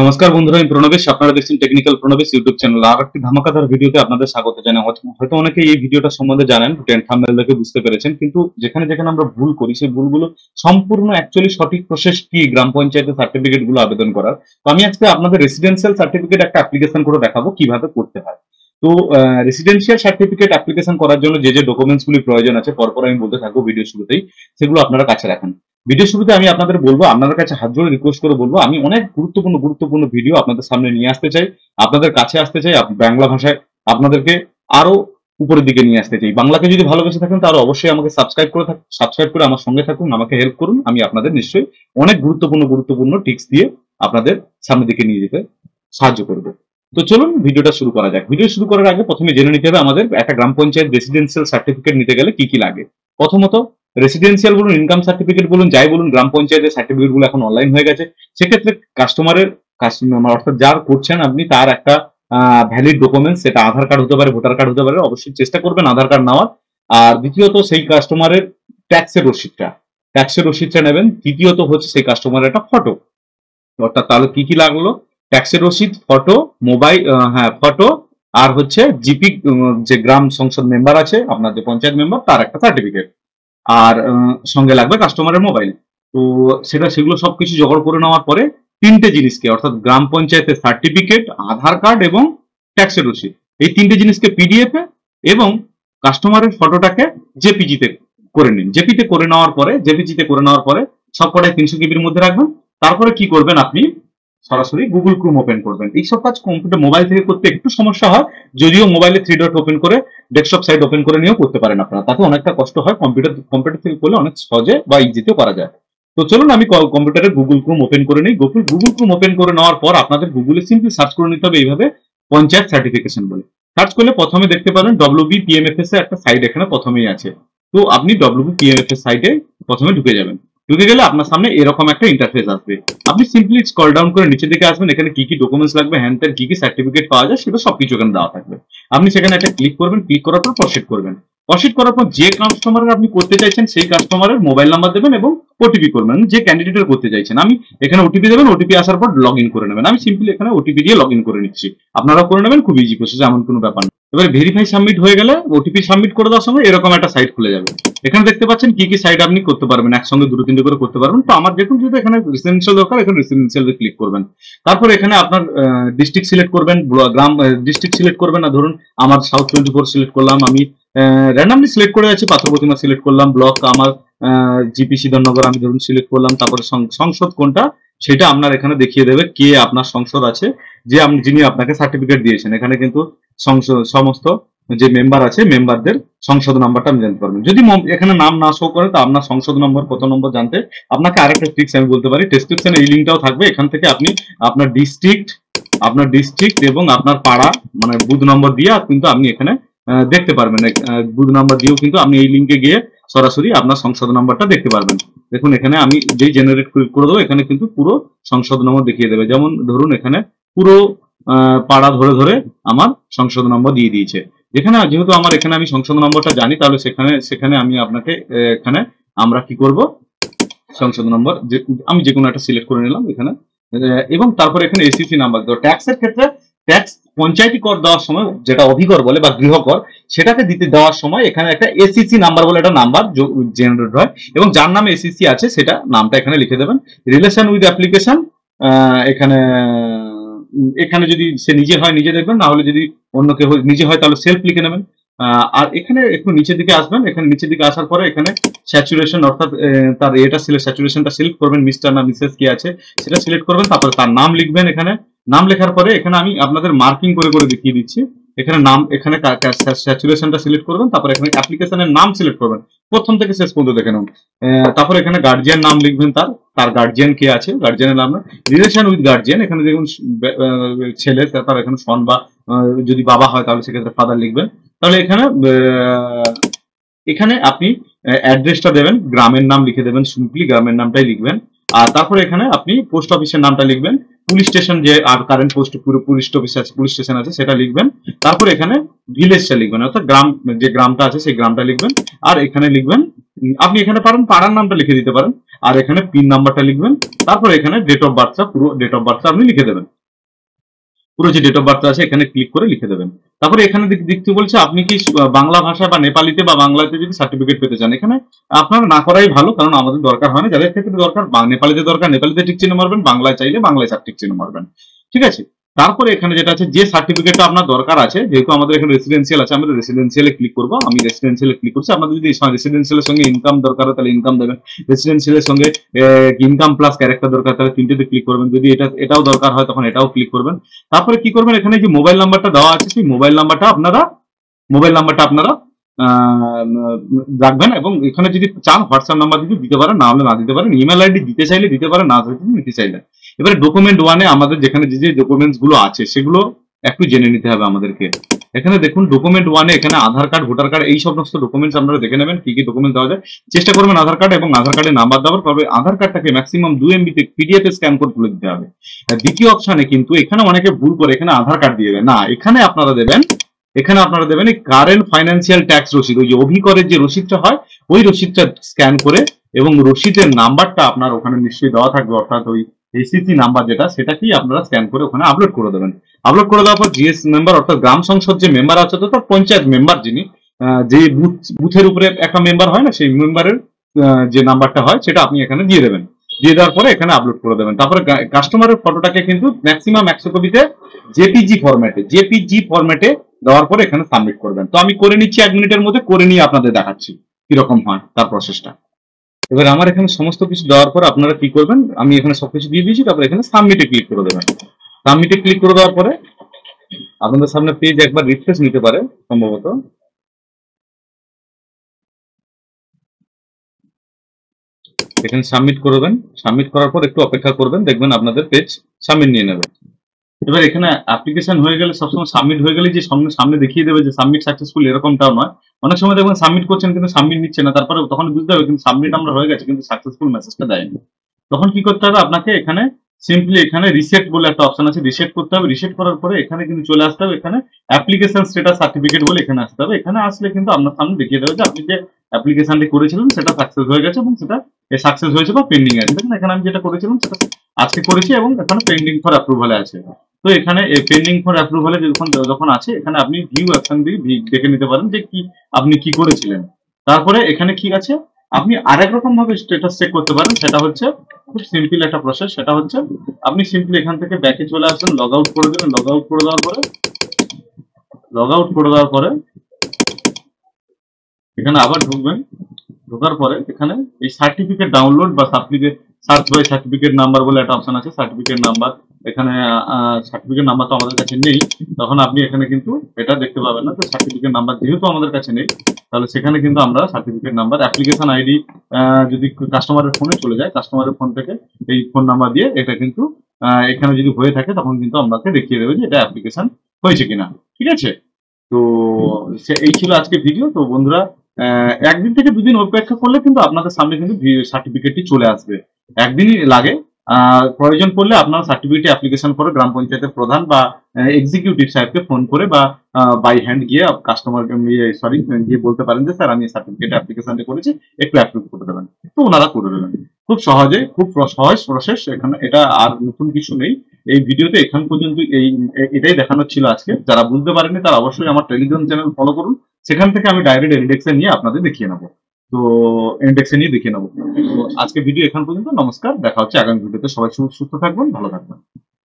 নমস্কার বন্ধুরা, আমি প্রণবেশ। আপনারা দেখছেন টেকনিক্যাল প্রণবেশ ইউটিউব চ্যানেল। আর একটি ধামাকাদার ভিডিওতে আপনাদের স্বাগত জানাই। হয়তো অনেকে এই ভিডিওটা সম্বন্ধে জানেন, থাম্বনেল দেখে বুঝতে পেরেছেন, কিন্তু যেখানে যেখানে আমরা ভুল করি সেই ভুলগুলো সম্পূর্ণ অ্যাকচুয়ালি সঠিক প্রসেস কি গ্রাম পঞ্চায়েতের সার্টিফিকেট গুলো আবেদন করার। তো আমি আজকে আপনাদের রেসিডেন্সিয়াল সার্টিফিকেট একটা অ্যাপ্লিকেশন করে দেখাবো কিভাবে করতে হয়। তো রেসিডেন্সিয়াল সার্টিফিকেট অ্যাপ্লিকেশন করার জন্য যে যে ডকুমেন্টস গুলি প্রয়োজন আছে পরপর আমি বলতে থাকবো ভিডিও শুরুতেই, সেগুলো আপনারা কাছে রাখেন। ভিডিও শুরুতে আমি আপনাদের বলবো, আপনাদের কাছে হাত জোড়ে রিকোয়েস্ট করে বলবো, আমি অনেক গুরুত্বপূর্ণ গুরুত্বপূর্ণ ভিডিও আপনাদের সামনে নিয়ে আসতে চাই, আপনাদের কাছে আসতে চাই, বাংলা ভাষায় আপনাদেরকে আরো উপরের দিকে নিয়ে আসতে চাই। বাংলাকে যদি ভালোবেসে থাকেন তাহলে অবশ্যই আমাকে সাবস্ক্রাইব করে আমার সঙ্গে থাকুন, আমাকে হেল্প করুন। আমি আপনাদের নিশ্চয়ই অনেক গুরুত্বপূর্ণ গুরুত্বপূর্ণ টিপস দিয়ে আপনাদের সামনের দিকে নিয়ে যেতে সাহায্য করবো। তো চলুন ভিডিওটা শুরু করা যাক। ভিডিও শুরু করার আগে প্রথমে জেনে নিতে হবে আমাদের একটা গ্রাম পঞ্চায়েত রেসিডেন্সিয়াল সার্টিফিকেট নিতে গেলে কি কি লাগে। প্রথমত রেসিডেন্সিয়াল বলুন, ইনকাম সার্টিফিকেট বলুন, যাই বলুন, গ্রাম পঞ্চায়েতের সার্টিফিকেট গুলো এখন অনলাইন হয়ে গেছে। সেক্ষেত্রে কাস্টমারের অর্থাৎ যার করছেন আপনি তার একটা ভ্যালিড ডকুমেন্ট, সেটা আধার কার্ড হতে পারে, ভোটার কার্ড হতে পারে। অবশ্যই চেষ্টা করবেন আধার কার্ড নেওয়ার। আর দ্বিতীয়ত সেই কাস্টমারের ট্যাক্সের রসিদটা নেবেন। তৃতীয়ত হচ্ছে সেই কাস্টমারের একটা ফটো। অর্থাৎ তাহলে কি কি লাগলো? ট্যাক্সের রসিদ, ফটো, মোবাইল, ফটো, আর হচ্ছে জিপি, যে গ্রাম সংসদ মেম্বার আছে আপনার, যে পঞ্চায়েত মেম্বার, তার একটা সার্টিফিকেট। আর সঙ্গে লাগবে কাস্টমারের মোবাইল। তো সেগুলো সবকিছু জোগাড় করে নেওয়ার পরে তিনটে জিনিসকে, অর্থাৎ গ্রাম পঞ্চায়েতের সার্টিফিকেট, আধার কার্ড এবং ট্যাক্সের রসিদ, এই তিনটে জিনিসকে পিডিএফ এ এবং কাস্টমারের ফটোটাকে জেপিজিতে করে নিন। জেপিজিতে করে নেওয়ার পরে সবকটাই 300 কেবির মধ্যে রাখবেন। তারপরে কি করবেন, আপনি সরাসরি গুগল ক্রোম ওপেন করবেন। এইসব কাজ কম্পিউটার মোবাইল থেকে করতে একটু সমস্যা হয়, যদিও মোবাইলে 3 ডট ওপেন করে ডেস্কটপ সাইট ওপেন করে নিয়েও করতে পারেন আপনারা, তাতে অনেকটা কষ্ট হয়। কম্পিউটার থেকে করলে অনেক সহজে বা ইজিতেও করা যায়। তো চলুন আমি কম্পিউটারে গুগল ক্রোম ওপেন করে নিই। গুগল ক্রোম ওপেন করে নেওয়ার পর আপনাদের গুগলে সিম্পলি সার্চ করে নিতে হবে এইভাবে, পঞ্চায়েত সার্টিফিকেশন বলে। সার্চ করলে প্রথমে দেখতে পাবেন WBPMFS এর একটা সাইট এখানে প্রথমেই আছে। তো আপনি WBPMFS সাইটে প্রথমে ঢুকে যাবেন। ঢুকে গেলে আপনার সামনে এরকম একটা ইন্টারফেস আসবে। আপনি সিম্পলি স্ক্রল ডাউন করে নিচের দিকে আসবেন। এখানে কি কি ডকুমেন্টস লাগবে, হ্যান ত্যান কি কি সার্টিফিকেট পাওয়া যায়, সেটা সবকিছু এখানে দেওয়া থাকবে। আপনি সেখানে একটা ক্লিক করবেন। ক্লিক করার পর প্রসিড করবেন। প্রসিড করার পর যে কাস্টমারের আপনি করতে চাইছেন সেই কাস্টমারের মোবাইল নাম্বার দেবেন এবং ওটিপি করবেন। যে ক্যান্ডিডেটের করতে চাইছেন, আমি এখানে ওটিপি দেবেন। ওটিপি আসার পর লগ ইন করে নেবেন। আমি সিম্পলি এখানে ওটিপি দিয়ে লগ ইন করে নিচ্ছি। আপনারাও করে নেবেন, খুব ইজি প্রসেস, এমন কোনো ব্যাপার না। এবারে ভেরিফাই সাবমিট হয়ে গেলে ওটিপি সাবমিট করে দেওয়ার সময় এরকম একটা সাইট খুলে যাবে। এখানে দেখতে পাচ্ছেন কি কি সাইট আপনি করতে পারবেন, একসঙ্গে দুটো তিনটে করে করতে পারবেন। তো আমার দেখুন, যেহেতু এখানে রেসিডেন্সিয়াল দরকার, এখানে রেসিডেন্সিয়াল ক্লিক করবেন। তারপর এখানে আপনার ডিস্ট্রিক্ট সিলেক্ট করবেন, গ্রাম ডিস্ট্রিক্ট সিলেক্ট করবেন। না ধরুন আমার সাউথ 24 সিলেক্ট করলাম, আমি র্যান্ডামলি সিলেক্ট করে আছি, পাথর প্রতিমা সিলেক্ট করলাম। ব্লক আমার জিপি সিদ্ধনগর আমি ধরুন সিলেক্ট করলাম। তারপরে সংসদ কোনটা সেটা আপনার এখানে দেখিয়ে দেবে, কে আপনার সংসদ আছে, যিনি আপনাকে সার্টিফিকেট দিয়েছেন। এখানে কিন্তু সমস্ত যে মেম্বার আছে, মেম্বারদের সংসদ নাম্বারটা আপনি জানতে পারবেন। যদি এখানে নাম না শো করে, তো আপনার সংসদ নম্বর কত নম্বর জানতে আপনাকে আরেকটা ট্রিক্স আমি বলতে পারি। ডেসক্রিপশনে এই লিঙ্কটাও থাকবে। এখান থেকে আপনি আপনার ডিস্ট্রিক্ট এবং আপনার পাড়া, মানে বুথ নম্বর দিয়ে কিন্তু আপনি এখানে দেখতে পারবেন। বুথ নাম্বার দিয়েও কিন্তু আপনি এই লিঙ্কে গিয়ে সরাসরি আপনার সংসদ নাম্বারটা দেখতে পারবেন। দেখুন এখানে আমি যেই জেনারেট করে দেবো, এখানে কিন্তু পুরো সংসদ নম্বর দেখিয়ে দেবে। যেমন ধরুন এখানে পুরো পাড়া ধরে ধরে আমার সংসদ নম্বর দিয়ে দিয়েছে। যেহেতু আমার এখানে আমি সংসদ নম্বরটা জানি, তাহলে সেখানে আমি আপনাকে এখানে আমরা কি করব, সংসদ নম্বর আমি যে কোনো একটা সিলেক্ট করে নিলাম এখানে। এবং তারপর এখানে এসিসি নাম্বার। তো ট্যাক্সের ক্ষেত্রে ট্যাক্স পঞ্চায়েতি কর দেওয়ার সময়, যেটা অভিকর বলে বা গৃহকর, সেটাকে দিতে দেওয়ার সময় এখানে একটা এসিসি নাম্বার বলে একটা নাম্বার জেনারেট হয়, এবং যার নামে এসিসি আছে সেটা নামটা এখানে লিখে দেবেন। রিলেশন উইথ অ্যাপ্লিকেশন, এখানে এখানে যদি সে নিজে হয় নিজে দেখবেন, না হলে যদি অন্য কেউ নিজে হয় তাহলে সেলফ লিখে নেবেন। আর এখানে একটু নিচের দিকে আসবেন। এখানে নিচের দিকে আসার পরে এখানে স্যাচুরেশন, অর্থাৎ তার স্যাচুরেশনটা সিলেক্ট করবেন, মিস্টার না মিসেস কি আছে সেটা সিলেক্ট করবেন। তারপরে তার নাম লিখবেন। এখানে নাম লেখার পরে এখানে আমি আপনাদের মার্কিং করে করে দেখিয়ে দিচ্ছি। এখানে নাম, এখানে স্যাচুরেশনটা সিলেক্ট করবেন। তারপরে এখানে অ্যাপ্লিকেশনের নাম সিলেক্ট করবেন, প্রথম থেকে শেষ পর্যন্ত দেখে নেন। তারপরে এখানে গার্জিয়ান নাম লিখবেন, তার গার্জিয়ান কে আছে, গার্জিয়ানের নাম। রিলেশন উইথ গার্জিয়ান, এখানে দেখুন ছেলে, তার এখানে সন, বা যদি বাবা হয় তাহলে সেক্ষেত্রে ফাদার লিখবেন। তাহলে এখানে আপনি অ্যাড্রেসটা দেবেন, গ্রামের নাম লিখে দেবেন, সিম্পলি গ্রামের নামটাই লিখবেন। আর তারপরে এখানে আপনি পোস্ট অফিসের নামটা লিখবেন, পুলিশ স্টেশন যে আর কারেন্ট পোস্ট পুরো পুলিশ অফিস আছে, পুলিশ স্টেশন আছে সেটা লিখবেন। তারপরে এখানে ভিলেজটা লিখবেন, অর্থাৎ যে গ্রামটা আছে সেই গ্রামটা লিখবেন। আর এখানে লিখবেন আপনি এখানে পারেন পাড়ার নামটা লিখে দিতে পারেন, আর এখানে পিন নাম্বারটা লিখবেন, তারপরে এখানে ডেট অফ বার্থটা, পুরো ডেট অফ বার্থটা আপনি লিখে দেবেন, পুরো যে ডেট অফ বার্থ আছে এখানে ক্লিক করে লিখে দেবেন। তারপরে এখানে দেখতে বলছে আপনি কি বাংলা ভাষা বা নেপালিতে বা বাংলাতে যদি সার্টিফিকেট পেতে চান, এখানে আপনার না করাই ভালো, কারণ আমাদের দরকার হয় না। যাদের ক্ষেত্রে দরকার, নেপালিতে দরকার নেপালিতে টিক চিহ্ন মারবেন, বাংলায় চাইলে বাংলায় টিক চিহ্ন মারবেন, ঠিক আছে। তারপরে এখানে যেটা আছে, যে সার্টিফিকেটটা আপনার দরকার আছে, যেহেতু আমাদের এখানে রেসিডেন্সিয়াল আছে, আমরা রেসিডেন্সিয়ালে ক্লিক করবো। আমি রেসিডেন্সিয়ালে ক্লিক করছি। আপনাদের যদি রেসিডেন্সিয়ালের সঙ্গে ইনকাম দরকার হয় তাহলে ইনকাম দেবেন, রেসিডেন্সিয়ালের সঙ্গে ইনকাম প্লাস ক্যারেক্টার দরকার তাহলে তিনটেতে ক্লিক করবেন, যদি এটাও দরকার হয় তখন এটাও ক্লিক করবেন। তারপরে কি করবেন, এখানে যে মোবাইল নাম্বারটা দেওয়া আছে সেই মোবাইল নাম্বারটা আপনারা রাখবেন, এবং এখানে যদি চান হোয়াটসঅ্যাপ নাম্বার যদি দিতে পারেন, না হলে না দিতে পারেন, ইমেল আইডি দিতে চাইলে দিতে পারেন, না দিতে চাইলে। এবারে ডকুমেন্ট ওয়ানে আমাদের যেখানে যে ডকুমেন্টস গুলো আছে সেগুলো একটু জেনে নিতে হবে আমাদেরকে। এখানে দেখুন ডকুমেন্ট ওয়ানে এখানে আধার কার্ড, ভোটার কার্ড, এই সমস্ত ডকুমেন্টস আপনারা দেখে নেবেন কি কি ডকুমেন্ট দেওয়া যায়। চেষ্টা করবেন আধার কার্ড এবং আধার কার্ডের নাম্বার দেওয়ার, তবে আধার কার্ডটাকে ম্যাক্সিমাম 2 MB তে পিডিএফ স্ক্যান করে তুলে দিতে হবে। দ্বিতীয় অপশনে কিন্তু এখানে অনেকে ভুল করে এখানে আধার কার্ড দিয়ে দেয় না, এখানে আপনারা দেবেন এই কারেন্ট ফাইন্যান্সিয়াল ট্যাক্স রসিদ, ওই যে অভিকরের যে রসিদটা হয় ওই রসিদটা স্ক্যান করে, এবং রসিদের নাম্বারটা আপনার ওখানে নিশ্চয়ই দেওয়া থাকবে, অর্থাৎ ওই এসিসি নাম্বার যেটা, সেটাকেই আপনারা স্ক্যান করে ওখানে আপলোড করে দেবেন। আপলোড করে দেওয়ার পর জিএস মেম্বার, অর্থাৎ গ্রাম সংসদ যে মেম্বার আছে, অর্থাৎ পঞ্চায়েত মেম্বার যিনি, যে বুথের উপরে একটা মেম্বার হয় না, সেই মেম্বারের যে নাম্বারটা হয় সেটা আপনি এখানে দিয়ে দেবেন। দিয়ে দেওয়ার পরে এখানে আপলোড করে দেবেন। তারপরে কাস্টমারের ফটোটাকে কিন্তু ম্যাক্সিমাম 100 কপিতে জেপিজি ফরম্যাটে দেওয়ার পরে এখানে সাবমিট করবেন। তো আমি করে নিচ্ছি 1 মিনিটের মধ্যে, করে নিয়ে আপনাদের দেখাচ্ছি কিরকম হয় তার প্রসেসটা। এবার আমার এখানে সমস্ত কিছু দেওয়ার পর আপনারা কি করবেন, আমি এখানে সবকিছু দিয়ে দিয়েছি, তারপরে এখানে সাবমিটে ক্লিক করে দেবেন। সাবমিটে ক্লিক করে দেওয়ার পরে আপনাদের সামনে পেজ একবার রিফ্রেশ নিতে পারে সম্ভবত। এখানে সাবমিট করবেন, সাবমিট করার পর একটু অপেক্ষা করবেন, দেখবেন আপনাদের পেজ সাবমিট নিয়ে নেবে। এবার এখানে অ্যাপ্লিকেশন হয়ে গেলে, সবসময় সাবমিট হয়ে গেলে যে সামনে দেখিয়ে দেবে যে সাবমিট সাকসেসফুল, এরকমটাও নয়। অনেক সময় দেখবেন সাবমিট করছেন কিন্তু সাবমিট নিচ্ছে না, তারপরে তখন বুঝতে হবে কিন্তু সাবমিট আমরা হয়ে গেছে কিন্তু সাকসেসফুল মেসেজটা দেয়নি। তখন কি করতে হবে, আপনাকে এখানে সিম্পলি এখানে রিসেট বলে একটা অপশন আছে, রিসেট করতে হবে। রিসেট করার পরে এখানে কিন্তু চলে আসতে হবে, এখানে অ্যাপ্লিকেশন স্ট্যাটাস সার্টিফিকেট বলে এখানে আসতে হবে। এখানে আসলে কিন্তু আপনার সামনে দেখিয়ে দেবে যে আপনি যে অ্যাপ্লিকেশনটি করেছিলেন সেটা সাকসেস হয়ে গেছে, এবং সেটা সাকসেস হয়েছে বা পেন্ডিং আছে। দেখুন এখানে আমি যেটা করেছিলাম সেটা আজকে করেছি, এবং এখানে পেন্ডিং ফর অ্যাপ্রুভালে আছে। তো এখানে পেন্ডিং ফর অ্যাপ্রুভালে যখন আছে, এখানে আপনি ভিউ অপশন দিয়ে দেখে নিতে পারেন যে কি আপনি কি করেছিলেন। তারপরে এখানে কি আছে, আপনি আরেক রকম ভাবে স্ট্যাটাস চেক করতে পারেন, সেটা হচ্ছে খুব সিম্পল একটা প্রসেস। সেটা হচ্ছে আপনি সিম্পলি এখান থেকে ব্যাকে চলে আসবেন, লগ আউট করে দেবেন। লগ আউট করে দেওয়ার পরে এখানে আবার ঢুকবেন। ঢোকার পরে এখানে এই সার্টিফিকেট ডাউনলোড বা সার্চ বাই সার্টিফিকেট নাম্বার বলে একটা অপশন আছে, সার্টিফিকেট নাম্বার। এখানে সার্টিফিকেট নাম্বার তো আমাদের কাছে নেই, তখন আপনি এখানে কিন্তু এটা দেখতে পাবেন না। তো সার্টিফিকেট নাম্বার যেহেতু আমাদের কাছে নেই, তাহলে সেখানে কিন্তু আমরা সার্টিফিকেট নাম্বার, অ্যাপ্লিকেশন আইডি যদি কাস্টমারের ফোনে চলে যায়, কাস্টমারের ফোন থেকে এই ফোন নাম্বার দিয়ে এটা কিন্তু এখানে যদি হয়ে থাকে তখন কিন্তু আপনাকে দেখিয়ে দেবে যে এটা অ্যাপ্লিকেশন হয়েছে কিনা, ঠিক আছে। তো এই ছিল আজকে ভিডিও। তো বন্ধুরা, 1 দিন থেকে 2 দিন অপেক্ষা করলে কিন্তু আপনাদের সামনে কিন্তু সার্টিফিকেটটি চলে আসবে। 1 দিনই লাগে। প্রয়োজন পড়লে আপনারা সার্টিফিকেট অ্যাপ্লিকেশন করে গ্রাম পঞ্চায়েতের প্রধান বা এক্সিকিউটিভ সাহেবকে ফোন করে বা বাই হ্যান্ড গিয়ে কাস্টমারকে গিয়ে বলতে পারেন যে স্যার আমি সার্টিফিকেট অ্যাপ্লিকেশনটা করেছি, একটু অ্যাপ্রুভ করে দেবেন। তো ওনারা করে দেবেন খুব সহজে, খুব সহজ প্রসেস। এখানে এটা আর নতুন কিছু নেই। এই ভিডিওতে এখান পর্যন্ত এটাই দেখানো ছিল আজকে। যারা বুঝতে পারেনি তারা অবশ্যই আমার টেলিগ্রাম চ্যানেল ফলো করুন, সেখান থেকে আমি ডাইরেক্ট ইন্ডেক্সে নিয়ে আপনাদের দেখিয়ে নেবো। তো আজকে ভিডিও এখান পর্যন্ত। নমস্কার, দেখা হচ্ছে আগামী ভিডিওতে। সবাই সুস্থ থাকবেন, ভালো থাকবেন।